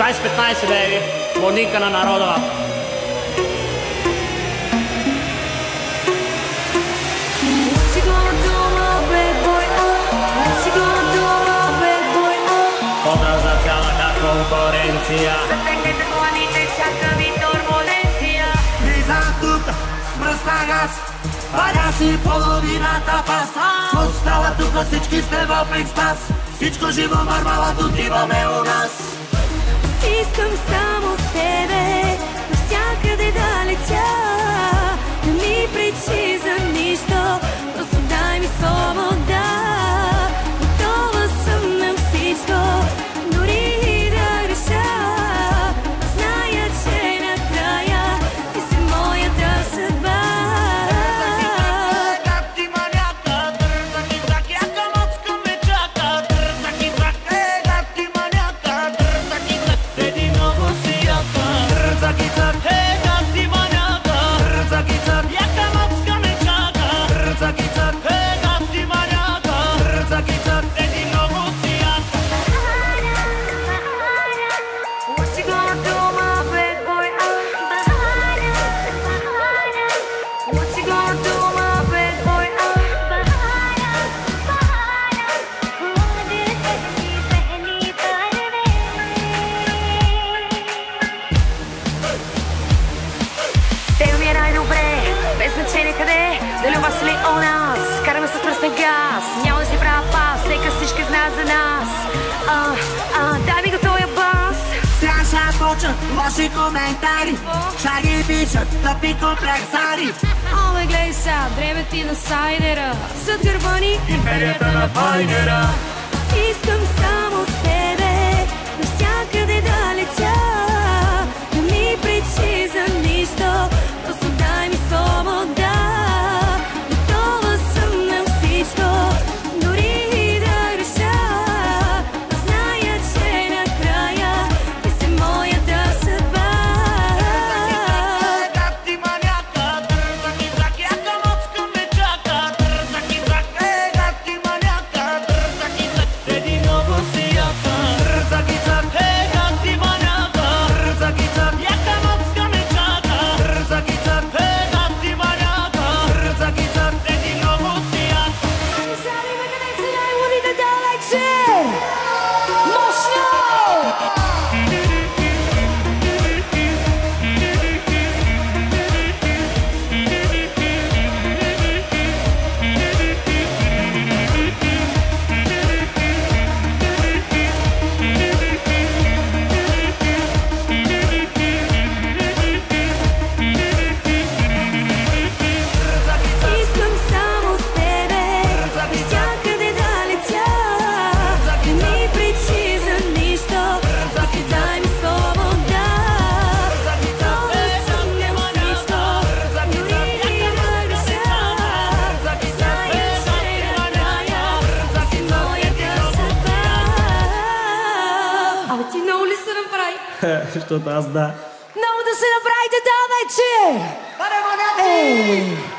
2015, беби, Блондинка на народа. Поздрав за цялата конкуренция. Затегнете коланите, чака ви турбуленция. Влизам тук с мръсна газ, паря си половината фас. Остава тук, всички сте в екстаз, всичко живо мармалът отиваме у нас. Искам само с тебе навсякъде да летя. Не ми пречи за нищо, просто дай ми свобода. Готова съм на всичко, дори и да греша. Зная, че накрая ти си моята съдба. Значение къде, дали у вас или у нас. Караме с пръстен газ, няма да си правя пас, нека всички знаят за нас. Дай ми го тоя бас. Сега ще почнат лоши коментари, ще ги пишат тъпи комплексари. Оле, гледай сега, дребе ти на сайдера, зад гърба ни Империята на пайнера. Искам само с тебе навсякъде да летя. Не ми пречи за нищо, просто дай ми свобода. Готова съм на всичко, дори и да греша. Зная, че накрая ти си моята съдба. Ти много ли се направи? Защото аз да. Много да се направите тази вечер! Бъде, маняци!